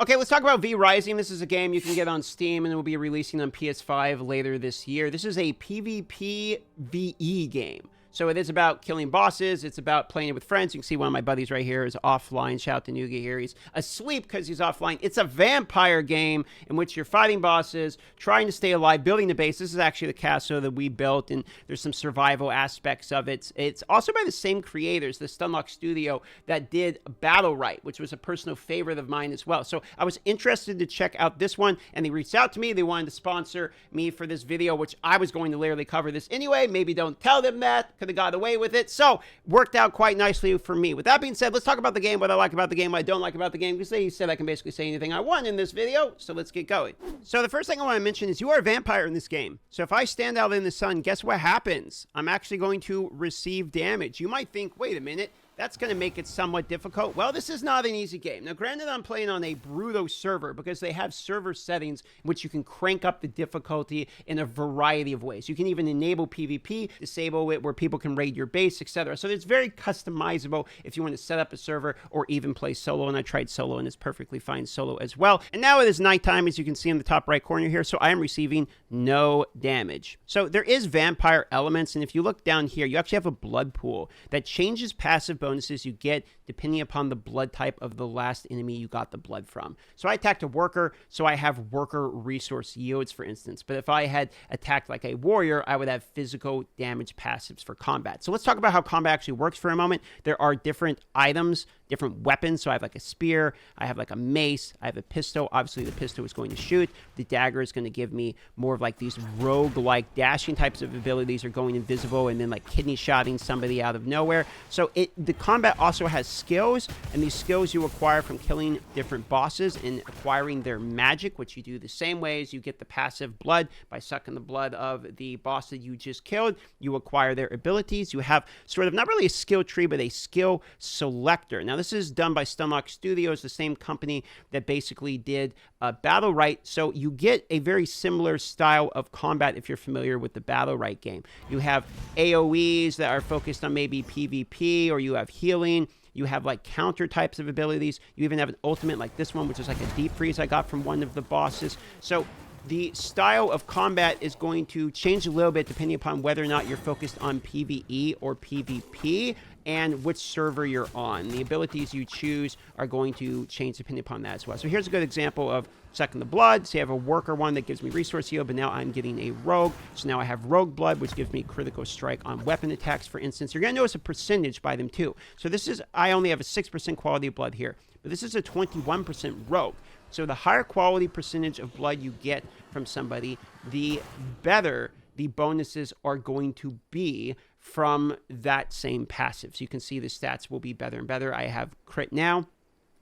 Okay, let's talk about vrising. This is a game you can get on Steam and it will be releasing on PS5 later this year. This is a PvP VE game. So it is about killing bosses. It's about playing it with friends. You can see one of my buddies right here is offline. Shout out to Nuga here. He's asleep because he's offline. It's a vampire game in which you're fighting bosses, trying to stay alive, building the base. This is actually the castle that we built, and there's some survival aspects of it. It's also by the same creators, the Stunlock studio, that did Battle Right, which was a personal favorite of mine as well. So I was interested to check out this one, and they reached out to me. They wanted to sponsor me for this video, which I was going to literally cover this anyway. Maybe don't tell them that. Could have got away with it. So worked out quite nicely for me. With that being said, let's talk about the game, what I like about the game, what I don't like about the game, because they said I can basically say anything I want in this video. So let's get going. So the first thing I want to mention is you are a vampire in this game. So if I stand out in the sun, guess what happens? I'm actually going to receive damage. You might think, wait a minute, that's going to make it somewhat difficult. Well, this is not an easy game. Now, granted, I'm playing on a Bruto server because they have server settings in which you can crank up the difficulty in a variety of ways. You can even enable PvP, disable it where people can raid your base, etc. So it's very customizable if you want to set up a server or even play solo. And I tried solo and it's perfectly fine solo as well. And now it is nighttime, as you can see in the top right corner here. So I am receiving no damage. So there is vampire elements. And if you look down here, you actually have a blood pool that changes passive bonuses you get depending upon the blood type of the last enemy you got the blood from. So I attacked a worker, so I have worker resource yields, for instance. But if I had attacked like a warrior, I would have physical damage passives for combat. So let's talk about how combat actually works for a moment. There are different items, different weapons. So I have like a spear, I have like a mace, I have a pistol. Obviously the pistol is going to shoot. The dagger is going to give me more of like these rogue-like dashing types of abilities, or going invisible and then like kidney shotting somebody out of nowhere. So the combat also has skills, and these skills you acquire from killing different bosses and acquiring their magic, which you do the same way as you get the passive blood by sucking the blood of the boss that you just killed. You acquire their abilities. You have sort of not really a skill tree, but a skill selector. Now, this is done by Stunlock Studios, the same company that basically did Battle Right. So you get a very similar style of combat if you're familiar with the Battle Right game. You have AoEs that are focused on maybe PvP, or you have healing. You have like counter types of abilities. You even have an ultimate like this one, which is like a deep freeze I got from one of the bosses. So the style of combat is going to change a little bit depending upon whether or not you're focused on PvE or PvP, and which server you're on. The abilities you choose are going to change depending upon that as well. So here's a good example of sucking the blood. So you have a worker one that gives me resource yield, but now I'm getting a rogue. So now I have rogue blood, which gives me critical strike on weapon attacks, for instance. You're going to notice a percentage by them too. So this is, I only have a 6% quality of blood here, but this is a 21% rogue. So the higher quality percentage of blood you get from somebody, the better the bonuses are going to be from that same passive. So you can see the stats will be better and better. I have crit now,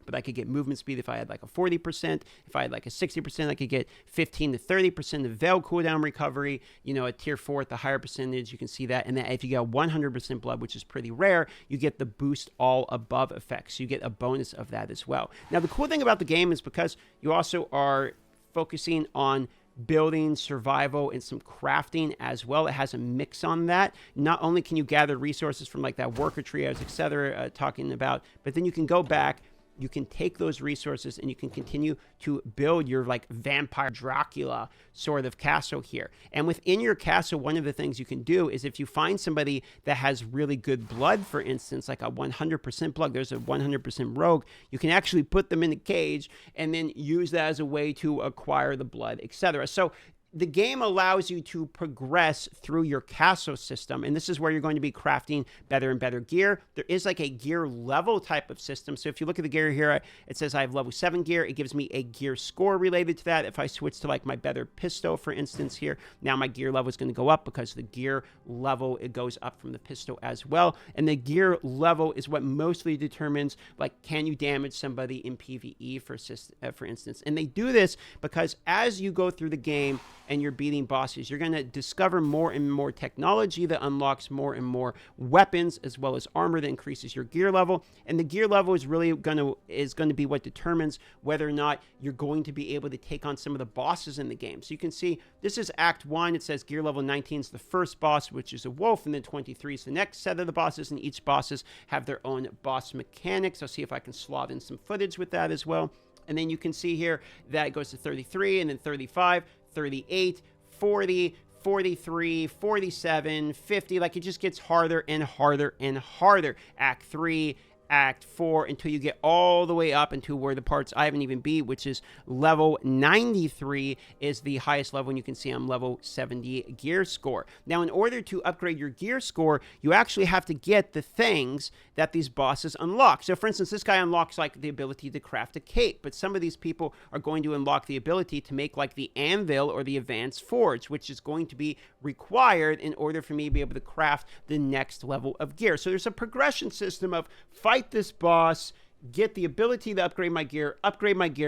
but I could get movement speed if I had like a 40%. If I had like a 60%, I could get 15 to 30% of Veil cooldown recovery. You know, at tier 4 at the higher percentage, you can see that. And then if you get 100% blood, which is pretty rare, you get the boost all above effect. So you get a bonus of that as well. Now, the cool thing about the game is because you also are focusing on building, survival, and some crafting as well. It has a mix on that. Not only can you gather resources from like that worker trios, etc., talking about, but then you can go back, you can take those resources and you can continue to build your like vampire Dracula sort of castle here. And within your castle, one of the things you can do is if you find somebody that has really good blood, for instance, like a 100% blood, there's a 100% rogue, you can actually put them in a cage and then use that as a way to acquire the blood, etc. So the game allows you to progress through your castle system, and this is where you're going to be crafting better and better gear. There is like a gear level type of system. So if you look at the gear here, it says I have level 7 gear. It gives me a gear score related to that. If I switch to like my better pistol, for instance here, now my gear level is going to go up because the gear level, it goes up from the pistol as well. And the gear level is what mostly determines like, can you damage somebody in PvE, for instance. And they do this because as you go through the game and you're beating bosses, you're going to discover more and more technology that unlocks more and more weapons as well as armor that increases your gear level. And the gear level is really going to be what determines whether or not you're going to be able to take on some of the bosses in the game. So you can see this is Act 1. It says gear level 19 is the first boss, which is a wolf, and then 23 is the next set of the bosses, and each bosses have their own boss mechanics. I'll see if I can slot in some footage with that as well. And then you can see here that it goes to 33 and then 35, 38, 40, 43, 47, 50. Like, it just gets harder and harder and harder. Act 3, Act 4, until you get all the way up into where the parts I haven't even beat, which is level 93 is the highest level, and you can see I'm level 70 gear score. Now, in order to upgrade your gear score, you actually have to get the things that these bosses unlock. So, for instance, this guy unlocks, like, the ability to craft a cape, but some of these people are going to unlock the ability to make, like, the anvil or the advanced forge, which is going to be required in order for me to be able to craft the next level of gear. So there's a progression system of fight this boss, get the ability to upgrade my gear,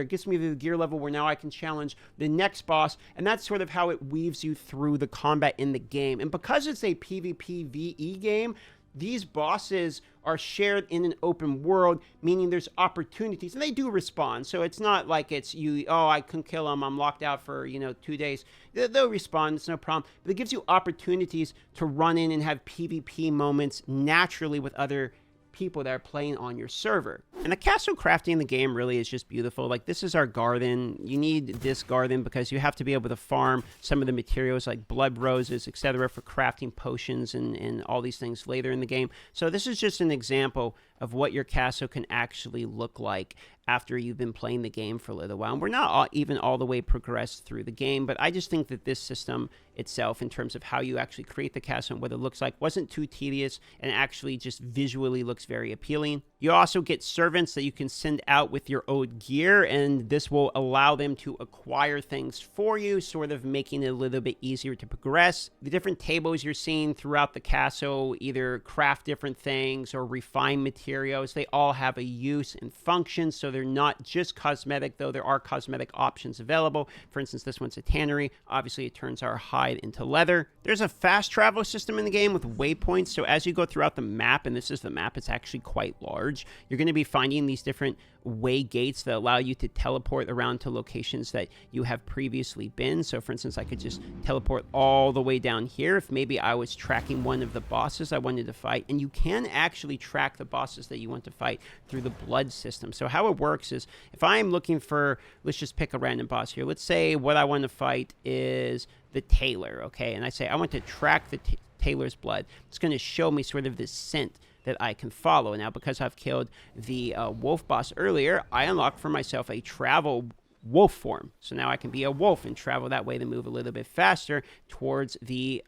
gets me to the gear level where now I can challenge the next boss, and that's sort of how it weaves you through the combat in the game. And because it's a PvP VE game, these bosses are shared in an open world, meaning there's opportunities, and they do respawn. So it's not like it's you, oh, I couldn't kill them, I'm locked out for, 2 days. They'll respawn, it's no problem. But it gives you opportunities to run in and have PvP moments naturally with other people that are playing on your server. And the castle crafting in the game really is just beautiful. Like, this is our garden. You need this garden because you have to be able to farm some of the materials like blood roses, etc., for crafting potions and all these things later in the game. So this is just an example of what your castle can actually look like after you've been playing the game for a little while. And we're not even all the way progressed through the game, but I just think that this system itself, in terms of how you actually create the castle and what it looks like, wasn't too tedious and actually just visually looks very appealing. You also get servants that you can send out with your old gear, and this will allow them to acquire things for you, sort of making it a little bit easier to progress. The different tables you're seeing throughout the castle either craft different things or refine materials. They all have a use and function, so they're not just cosmetic, though there are cosmetic options available. For instance, this one's a tannery. Obviously, it turns our hide into leather. There's a fast travel system in the game with waypoints, so as you go throughout the map, and this is the map, it's actually quite large, you're going to be finding these different way gates that allow you to teleport around to locations that you have previously been. So, for instance, I could just teleport all the way down here if maybe I was tracking one of the bosses I wanted to fight. And you can actually track the bosses that you want to fight through the blood system. So how it works is, if I'm looking for, let's just pick a random boss here. Let's say what I want to fight is the Tailor, okay? And I say I want to track the Tailor's blood. It's going to show me sort of this scent that I can follow. Now, because I've killed the wolf boss earlier, I unlocked for myself a travel wolf form. So now I can be a wolf and travel that way to move a little bit faster towards the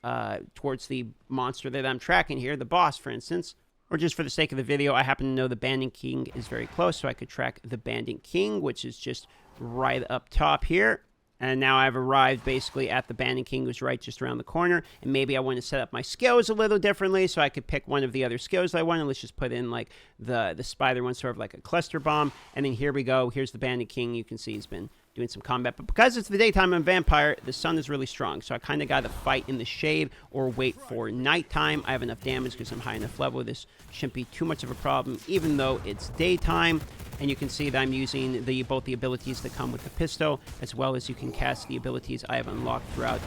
monster that I'm tracking here, the boss, for instance. Or just for the sake of the video, I happen to know the Bandit King is very close, so I could track the Bandit King, which is just right up top here. And now I've arrived basically at the Bandit King, who's right just around the corner. And maybe I want to set up my skills a little differently, so I could pick one of the other skills that I want. And let's just put in like the spider one, sort of like a cluster bomb. And then here we go. Here's the Bandit King. You can see he's been doing some combat. But because it's the daytime and vampire, the sun is really strong. So I kind of got to fight in the shade or wait for nighttime. I have enough damage because I'm high enough level. This shouldn't be too much of a problem, even though it's daytime. And you can see that I'm using both the abilities that come with the pistol, as well as you can cast the abilities I have unlocked throughout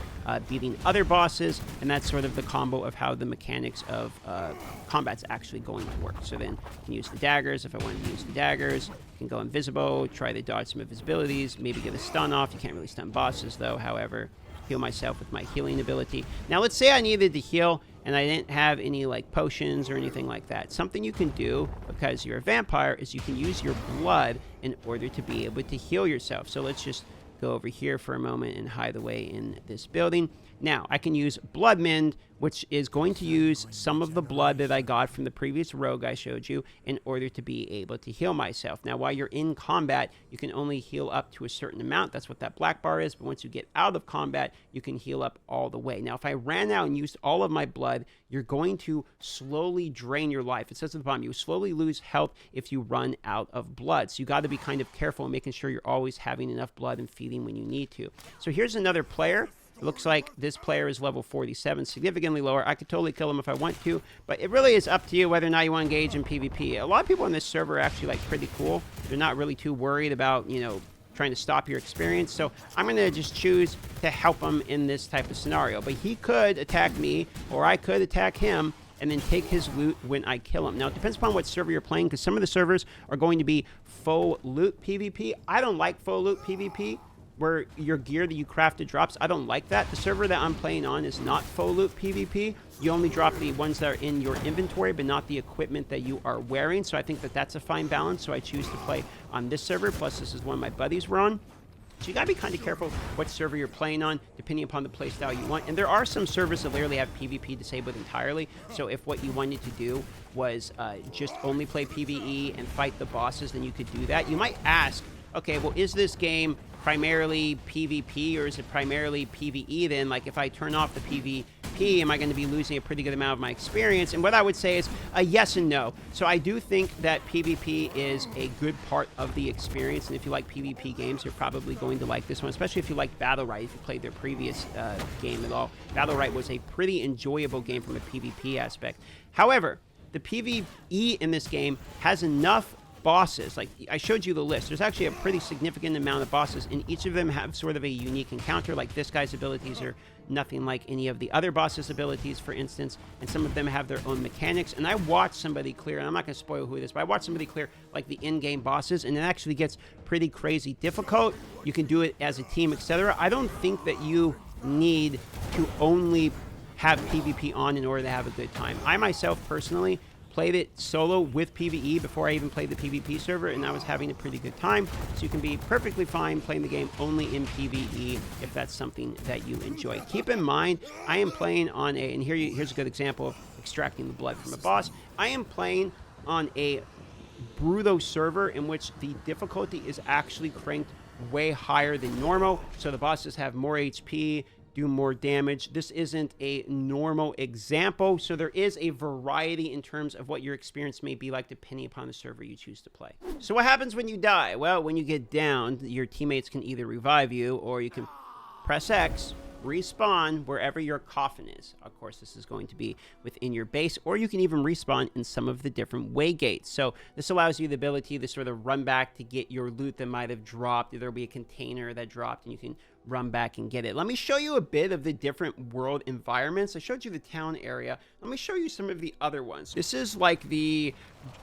beating other bosses. And that's sort of the combo of how the mechanics of combat's actually going to work. So then you can use the daggers if I want to use the daggers. You can go invisible, try to dodge some invisibilities, maybe get a stun off. You can't really stun bosses, though. However, heal myself with my healing ability. Now, let's say I needed to heal and I didn't have any like potions or anything like that. Something you can do, because you're a vampire, is you can use your blood in order to be able to heal yourself. So let's just go over here for a moment and hide away in this building. Now, I can use Blood Mend, which is going to use some of the blood that I got from the previous rogue I showed you in order to be able to heal myself. Now, while you're in combat, you can only heal up to a certain amount. That's what that black bar is. But once you get out of combat, you can heal up all the way. Now, if I ran out and used all of my blood, you're going to slowly drain your life. It says at the bottom, you slowly lose health if you run out of blood. So you got to be kind of careful in making sure you're always having enough blood and feeding when you need to. So here's another player. It looks like this player is level 47, significantly lower. I could totally kill him if I want to, but it really is up to you whether or not you want to engage in PvP. A lot of people on this server are actually like pretty cool. They're not really too worried about, trying to stop your experience. So I'm going to just choose to help him in this type of scenario. But he could attack me, or I could attack him, and then take his loot when I kill him. Now, it depends upon what server you're playing, because some of the servers are going to be faux loot PvP. I don't like faux loot PvP, where your gear that you crafted drops. I don't like that. The server that I'm playing on is not faux loot PvP. You only drop the ones that are in your inventory, but not the equipment that you are wearing. So I think that that's a fine balance. So I choose to play on this server. Plus, this is one my buddies were on. So you gotta be kind of careful what server you're playing on, depending upon the playstyle you want. And there are some servers that literally have PvP disabled entirely. So if what you wanted to do was just only play PvE and fight the bosses, then you could do that. You might ask, okay, well, is this game primarily PvP or is it primarily PvE then? Like, if I turn off the PvP, am I going to be losing a pretty good amount of my experience? And what I would say is a yes and no. So I do think that PvP is a good part of the experience, and if you like PvP games, you're probably going to like this one, especially if you like Battlerite, if you played their previous game at all. Battlerite was a pretty enjoyable game from a PvP aspect. However, the PvE in this game has enough bosses. Like, I showed you the list. There's actually a pretty significant amount of bosses, and each of them have sort of a unique encounter. Like, this guy's abilities are nothing like any of the other bosses' abilities, for instance, and some of them have their own mechanics. And I watched somebody clear, and I'm not going to spoil who it is, but I watched somebody clear, like, the in-game bosses, and it actually gets pretty crazy difficult. You can do it as a team, etc. I don't think that you need to only have PvP on in order to have a good time. I myself, personally, played it solo with PvE before I even played the PvP server, and I was having a pretty good time. So you can be perfectly fine playing the game only in PvE if that's something that you enjoy. Keep in mind, I am playing on a, and here's a good example of extracting the blood from a boss. I am playing on a Bruto server in which the difficulty is actually cranked way higher than normal, so the bosses have more HP, do more damage. This isn't a normal example, so there is a variety in terms of what your experience may be like depending upon the server you choose to play. So what happens when you die? Well, when you get downed, your teammates can either revive you, or you can press X, respawn wherever your coffin is. Of course, this is going to be within your base, or you can even respawn in some of the different way gates. So this allows you the ability to sort of run back to get your loot that might have dropped. There'll be a container that dropped, and you can run back and get it. Let me show you a bit of the different world environments. I showed you the town area. Let me show you some of the other ones. This is like the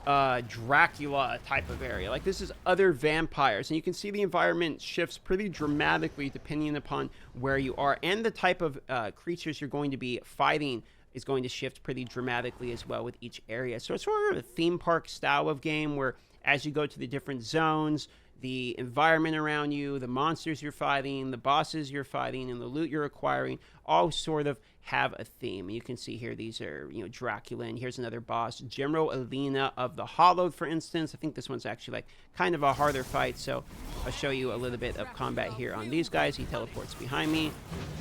Dracula type of area. Like, this is other vampires, and you can see the environment shifts pretty dramatically depending upon where you are, and the type of creatures you're going to be fighting is going to shift pretty dramatically as well with each area. So it's sort of a theme park style of game where as you go to the different zones, the environment around you, the monsters you're fighting, the bosses you're fighting, and the loot you're acquiring all sort of have a theme. You can see here, these are, you know, Dracula, and here's another boss, General Alina of the Hollowed, for instance. I think this one's actually like kind of a harder fight, so I'll show you a little bit of combat here on these guys. He teleports behind me,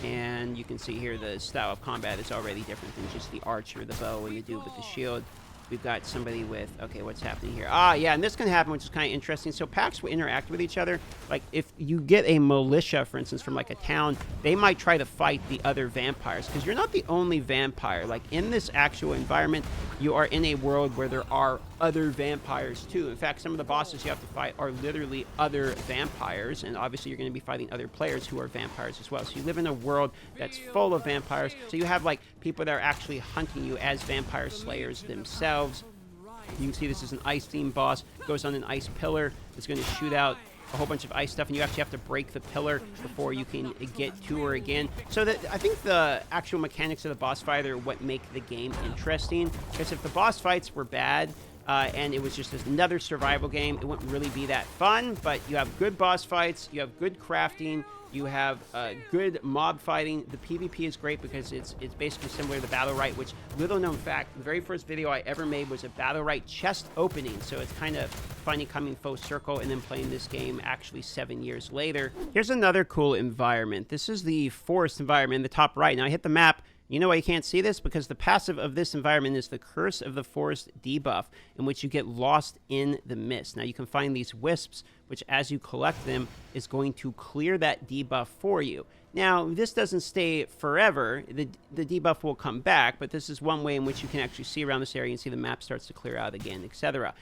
and you can see here the style of combat is already different than just the archer, the bow, and the dude with the shield. We've got somebody with, okay, what's happening here? Ah, yeah, and this can happen, which is kind of interesting. So packs will interact with each other. Like, if you get a militia, for instance, from like a town, they might try to fight the other vampires, because you're not the only vampire. Like, in this actual environment, you are in a world where there are other vampires too. In fact, some of the bosses you have to fight are literally other vampires, and obviously you're going to be fighting other players who are vampires as well. So you live in a world that's full of vampires. So you have like people that are actually hunting you as vampire slayers themselves. You can see this is an ice themed boss. Goes on an ice pillar. It's going to shoot out a whole bunch of ice stuff, and you actually have to break the pillar before you can get to her again. So that, I think the actual mechanics of the boss fight are what make the game interesting, because if the boss fights were bad, and it was just another survival game, it wouldn't really be that fun. But you have good boss fights, you have good crafting, you have good mob fighting. The PvP is great because it's basically similar to Battlerite, which, little known fact, the very first video I ever made was a Battlerite chest opening. So it's kind of funny coming full circle and then playing this game actually 7 years later. Here's another cool environment. This is the forest environment in the top right. Now I hit the map. You know why you can't see this? Because the passive of this environment is the Curse of the Forest debuff, in which you get lost in the mist. Now you can find these wisps, which as you collect them is going to clear that debuff for you. Now this doesn't stay forever. The debuff will come back, but this is one way in which you can actually see around this area and see the map starts to clear out again, etc.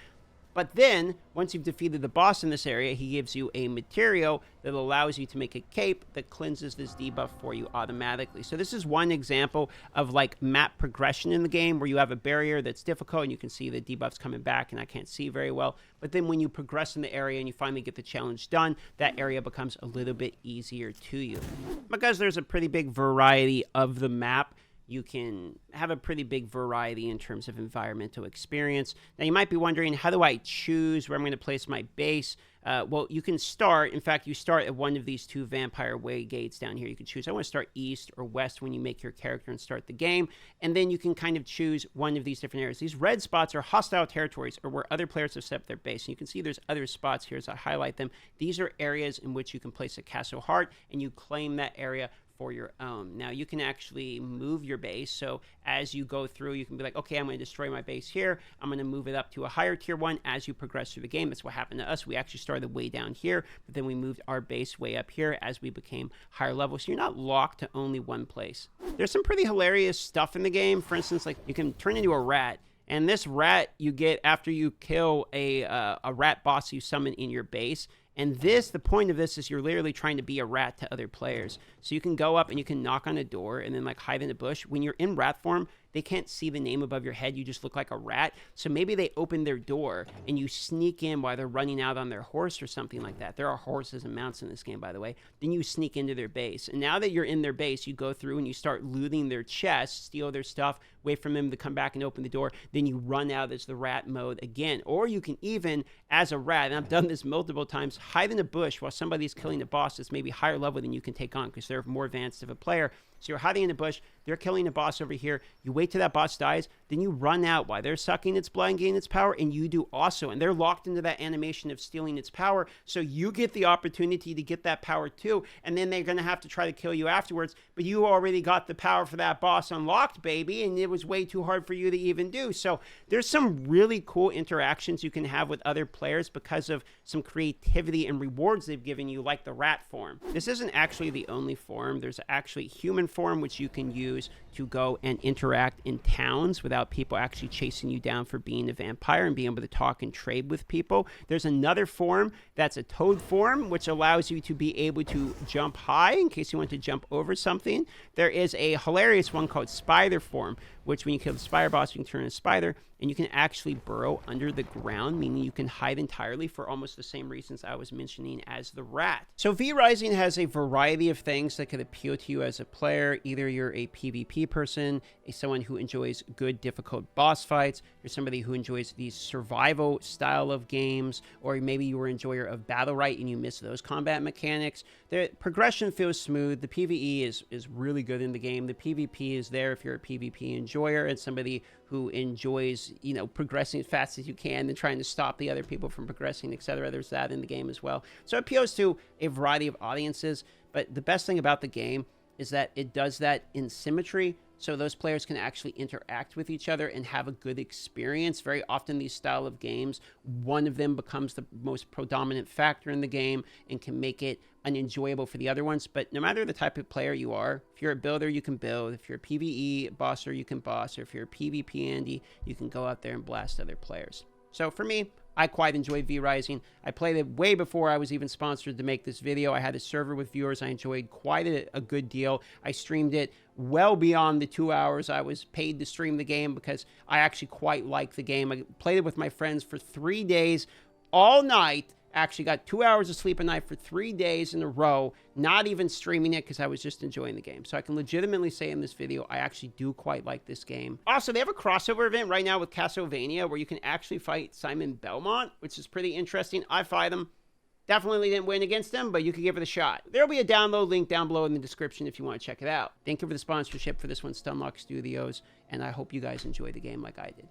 But then, once you've defeated the boss in this area, he gives you a material that allows you to make a cape that cleanses this debuff for you automatically. So this is one example of like map progression in the game where you have a barrier that's difficult and you can see the debuffs coming back and I can't see very well. But then when you progress in the area and you finally get the challenge done, that area becomes a little bit easier to you. Because there's a pretty big variety of the map, you can have a pretty big variety in terms of environmental experience. Now, you might be wondering, how do I choose where I'm going to place my base? Well, you can start, in fact, you start at one of these two vampire way gates down here. You can choose, I want to start east or west when you make your character and start the game. And then you can kind of choose one of these different areas. These red spots are hostile territories or where other players have set up their base. And you can see there's other spots here as I highlight them. These are areas in which you can place a castle heart and you claim that area for your own. Now, you can actually move your base. So as you go through, you can be like, okay, I'm going to destroy my base here. I'm going to move it up to a higher tier one as you progress through the game. That's what happened to us. We actually started way down here, but then we moved our base way up here as we became higher level. So you're not locked to only one place. There's some pretty hilarious stuff in the game. For instance, like you can turn into a rat. And this rat you get after you kill a rat boss you summon in your base. And this, the point of this is you're literally trying to be a rat to other players. So you can go up and you can knock on a door and then like hide in a bush. When you're in rat form, they can't see the name above your head. You just look like a rat. So maybe they open their door and you sneak in while they're running out on their horse or something like that. There are horses and mounts in this game, by the way. Then you sneak into their base. And now that you're in their base, you go through and you start looting their chests, steal their stuff, wait for them to come back and open the door. Then you run out as the rat mode again. Or you can even, as a rat, and I've done this multiple times, hide in a bush while somebody's killing a boss that's maybe higher level than you can take on because they're more advanced of a player. So you're hiding in a bush, they're killing a boss over here, you wait till that boss dies, then you run out while they're sucking its blood and gaining its power, and you do also. And they're locked into that animation of stealing its power, so you get the opportunity to get that power too, and then they're going to have to try to kill you afterwards, but you already got the power for that boss unlocked, baby, and it was way too hard for you to even do. So there's some really cool interactions you can have with other players because of some creativity and rewards they've given you, like the rat form. This isn't actually the only form. There's actually human form, which you can use to go and interact in towns without people actually chasing you down for being a vampire and being able to talk and trade with people. There's another form that's a toad form, which allows you to be able to jump high in case you want to jump over something. There is a hilarious one called spider form, which when you kill the spider boss, you can turn a spider and you can actually burrow under the ground, meaning you can hide entirely for almost the same reasons I was mentioning as the rat. So vrising has a variety of things that could appeal to you as a player. Either you're a PvP person, someone who enjoys good, difficult boss fights, you're somebody who enjoys these survival style of games, or maybe you were an enjoyer of battle right and you miss those combat mechanics. The progression feels smooth. The PvE is really good in the game. The PvP is there if you're a PvP enjoyer and somebody who enjoys, you know, progressing as fast as you can and trying to stop the other people from progressing, etc. There's that in the game as well. So it appeals to a variety of audiences, but the best thing about the game is that it does that in symmetry, so those players can actually interact with each other and have a good experience. Very often these style of games, one of them becomes the most predominant factor in the game and can make it unenjoyable for the other ones. But no matter the type of player you are, if you're a builder, you can build. If you're a PvE bosser, you can boss. Or if you're a PvP Andy, you can go out there and blast other players. So for me, I quite enjoyed vrising. I played it way before I was even sponsored to make this video. I had a server with viewers. I enjoyed quite a good deal. I streamed it well beyond the 2 hours I was paid to stream the game because I actually quite like the game. I played it with my friends for 3 days, all night. Actually got 2 hours of sleep a night for 3 days in a row, not even streaming it because I was just enjoying the game. So I can legitimately say in this video, I actually do quite like this game. Also, they have a crossover event right now with Castlevania where you can actually fight Simon Belmont, which is pretty interesting. I fight him. Definitely didn't win against him, but you could give it a shot. There'll be a download link down below in the description if you want to check it out. Thank you for the sponsorship for this one, Stunlock Studios, and I hope you guys enjoy the game like I did.